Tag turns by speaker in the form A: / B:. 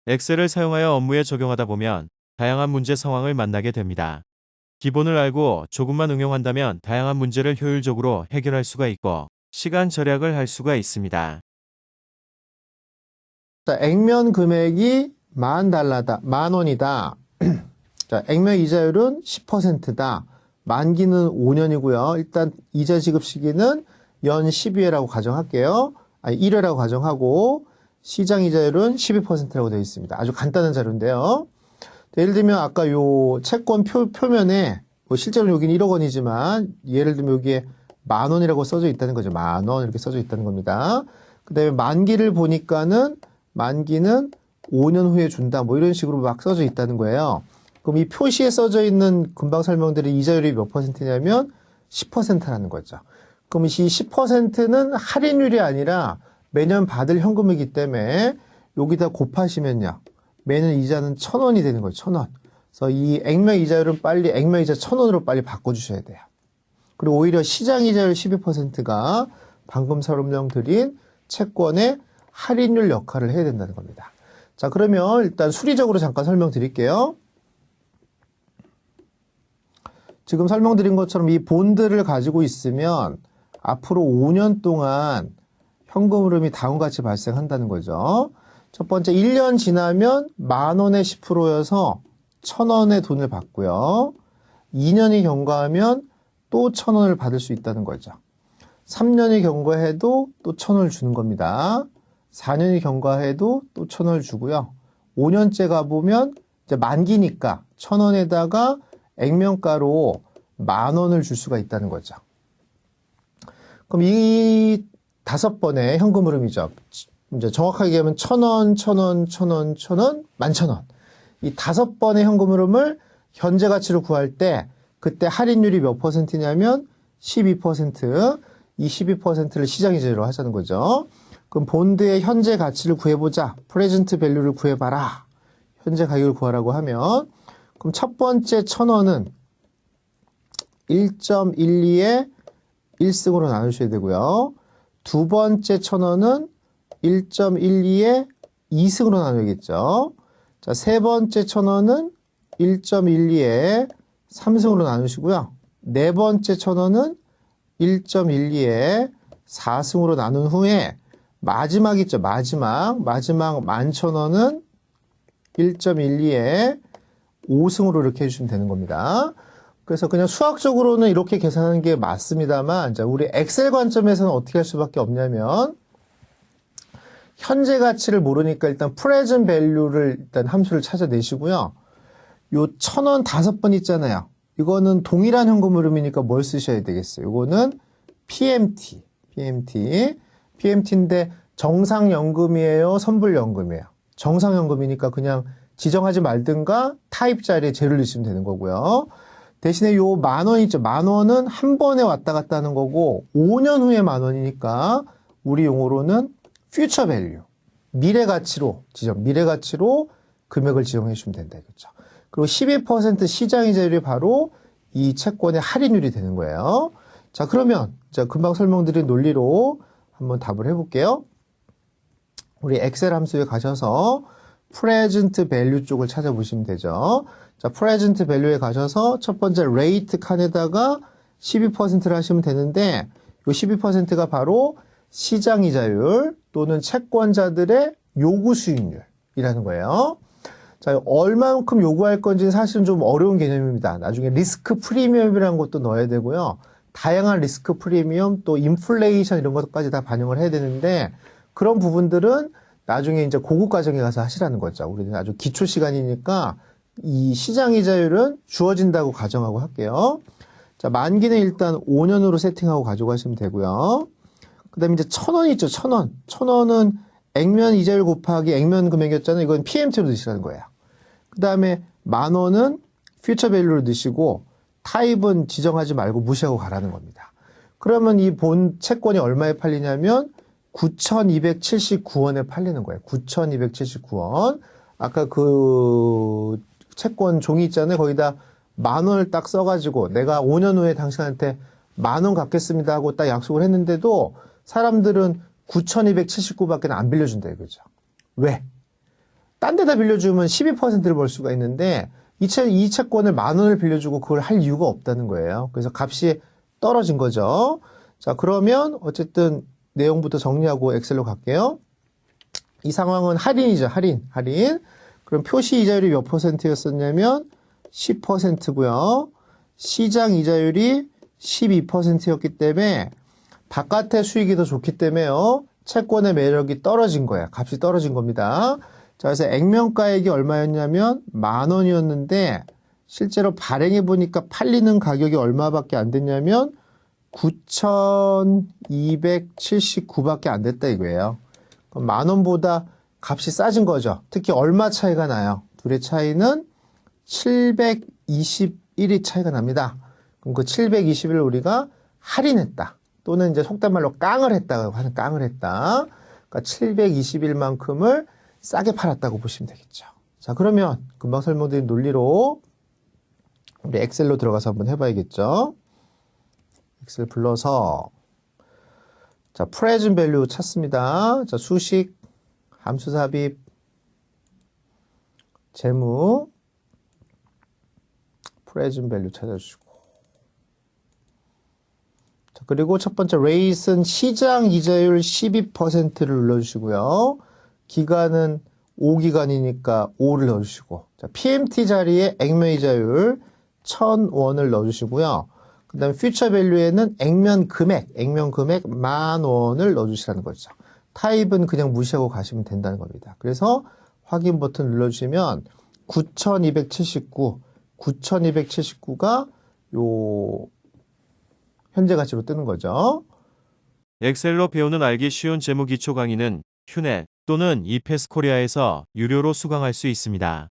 A: 엑셀을 사용하여 업무에 적용하다 보면 다양한 문제 상황을 만나게 됩니다. 기본을 알고 조금만 응용한다면 다양한 문제를 효율적으로 해결할 수가 있고 시간 절약을 할 수가 있습니다.
B: 자, 액면 금액이 $10,000다. 10,000원이다. 자, 액면 이자율은 10%다. 만기는 5년이고요. 일단 이자 지급 시기는 연 12회라고 가정할게요. 아니, 1회라고 가정하고 시장 이자율은 12%라고 되어 있습니다. 아주 간단한 자료인데요. 예를 들면 아까 요 채권 표면에 뭐 실제로 여기는 1억 원이지만 예를 들면 여기에 10,000원이라고 써져 있다는 거죠. 10,000원 이렇게 써져 있다는 겁니다. 그 다음에 만기를 보니까는 만기는 5년 후에 준다. 뭐 이런 식으로 막 써져 있다는 거예요. 그럼 이 표시에 써져 있는 금방 설명드린 이자율이 몇 %냐면 10%라는 거죠. 그럼 이 10%는 할인율이 아니라 매년 받을 현금이기 때문에 여기다 곱하시면요. 매년 이자는 1,000원이 되는 거죠. 1,000원. 그래서 이 액면 이자율은 빨리 액면 이자 1,000원으로 빨리 바꿔주셔야 돼요. 그리고 오히려 시장 이자율 12%가 방금 설명드린 채권의 할인율 역할을 해야 된다는 겁니다. 자, 그러면 일단 수리적으로 잠깐 설명드릴게요. 지금 설명드린 것처럼 이 본드를 가지고 있으면 앞으로 5년 동안 현금 흐름이 다음같이 발생한다는 거죠. 첫 번째, 1년 지나면 10,000원의 10%여서 1,000원의 돈을 받고요. 2년이 경과하면 또 1,000원을 받을 수 있다는 거죠. 3년이 경과해도 또 1,000원을 주는 겁니다. 4년이 경과해도 또 1,000원을 주고요. 5년째 가보면 이제 만기니까 1,000원에다가 액면가로 10,000원을 줄 수가 있다는 거죠. 그럼 이 5번의 현금 흐름이죠. 이제 정확하게 얘기하면 1,000원, 1,000원, 1,000원, 1,000원, 11,000원. 이 5번의 현금 흐름을 현재 가치로 구할 때 그때 할인율이 몇 %냐면 12%. 이 12%를 시장 이자율로 하자는 거죠. 그럼 본드의 현재 가치를 구해보자. 프레젠트 밸류를 구해봐라. 현재 가격을 구하라고 하면 그럼 첫 번째 1,000원은 1.12에 1승으로 나누셔야 되고요. 두 번째 1,000원은 1.12에 2승으로 나누겠죠. 자, 세 번째 1,000원은 1.12에 3승으로 나누시고요. 네 번째 1,000원은 1.12에 4승으로 나눈 후에 마지막 있죠. 마지막 11,000원은 1.12에 5승으로 이렇게 해주시면 되는 겁니다. 그래서 그냥 수학적으로는 이렇게 계산하는 게 맞습니다만, 자, 우리 엑셀 관점에서는 어떻게 할 수밖에 없냐면, 현재 가치를 모르니까 일단 present value를 일단 함수를 찾아내시고요. 요 1,000원 5번 있잖아요. 이거는 동일한 현금 흐름이니까 뭘 쓰셔야 되겠어요? 이거는 PMT인데 정상연금이에요? 선불연금이에요? 정상연금이니까 그냥 지정하지 말든가 타입 자리에 제를 넣으시면 되는 거고요. 대신에 요 10,000원 있죠. 10,000원은 한 번에 왔다 갔다 하는 거고 5년 후에 10,000원이니까 우리 용어로는 future value, 미래 가치로 금액을 지정해 주시면 된다 이거죠. 그리고 12% 시장 이자율이 바로 이 채권의 할인율이 되는 거예요. 자, 그러면 제가 금방 설명드린 논리로 한번 답을 해볼게요. 우리 엑셀 함수에 가셔서 present value 쪽을 찾아보시면 되죠. 자, present value에 가셔서 첫 번째 rate 칸에다가 12%를 하시면 되는데 이 12%가 바로 시장 이자율 또는 채권자들의 요구 수익률이라는 거예요. 자, 얼마만큼 요구할 건지는 사실은 좀 어려운 개념입니다. 나중에 리스크 프리미엄이라는 것도 넣어야 되고요. 다양한 리스크 프리미엄 또 인플레이션 이런 것까지 다 반영을 해야 되는데 그런 부분들은 나중에 이제 고급 과정에 가서 하시라는 거죠. 우리는 아주 기초 시간이니까 이 시장 이자율은 주어진다고 가정하고 할게요. 자, 만기는 일단 5년으로 세팅하고 가져가시면 되고요. 그 다음에 이제 1,000원 있죠. 1,000원. 1,000원은 액면 이자율 곱하기 액면 금액이었잖아요. 이건 PMT로 넣으시라는 거예요. 그 다음에 10,000원은 퓨처 밸류로 넣으시고 타입은 지정하지 말고 무시하고 가라는 겁니다. 그러면 이 본 채권이 얼마에 팔리냐면 9,279원에 팔리는 거예요. 9,279원. 아까 그 채권 종이 있잖아요. 거기다 10,000원을 딱 써가지고 내가 5년 후에 당신한테 10,000원 갚겠습니다 하고 딱 약속을 했는데도 사람들은 9,279밖에 안 빌려준다 이거죠. 왜? 딴 데다 빌려주면 12%를 벌 수가 있는데 이 채권을 10,000원을 빌려주고 그걸 할 이유가 없다는 거예요. 그래서 값이 떨어진 거죠. 자, 그러면 어쨌든 내용부터 정리하고 엑셀로 갈게요. 이 상황은 할인이죠. 할인. 그럼 표시 이자율이 몇 %였었냐면 10%고요. 시장 이자율이 12%였기 때문에 바깥의 수익이 더 좋기 때문에요. 채권의 매력이 떨어진 거예요. 값이 떨어진 겁니다. 자, 그래서 액면가액이 얼마였냐면 10,000원이었는데 실제로 발행해 보니까 팔리는 가격이 얼마밖에 안 됐냐면 9,279밖에 안 됐다 이거예요. 그럼 10,000원보다 값이 싸진 거죠. 특히 얼마 차이가 나요? 둘의 차이는 721이 차이가 납니다. 그럼 그 721을 우리가 할인했다. 또는 이제 속된 말로 깡을 했다고 하는 깡을 했다. 그러니까 721만큼을 싸게 팔았다고 보시면 되겠죠. 자, 그러면 금방 설명드린 논리로 우리 엑셀로 들어가서 한번 해봐야겠죠. 엑셀 불러서 자, 프레젠트 밸류 찾습니다. 자, 수식, 함수 삽입, 재무, 프레젠트 밸류 찾아주시고 자, 그리고 첫 번째 레이스는 시장 이자율 12%를 눌러주시고요. 기간은 5기간이니까 5를 넣어주시고 자, PMT 자리에 액면 이자율 1,000원을 넣어주시고요. 그 다음에 퓨처 밸류에는 액면 금액 10,000원을 넣어주시라는 거죠. 타입은 그냥 무시하고 가시면 된다는 겁니다. 그래서 확인 버튼 눌러주시면 9,279가 요 현재 가치로 뜨는 거죠.
A: 엑셀로 배우는 알기 쉬운 재무 기초 강의는 휴넷 또는 이패스 코리아에서 유료로 수강할 수 있습니다.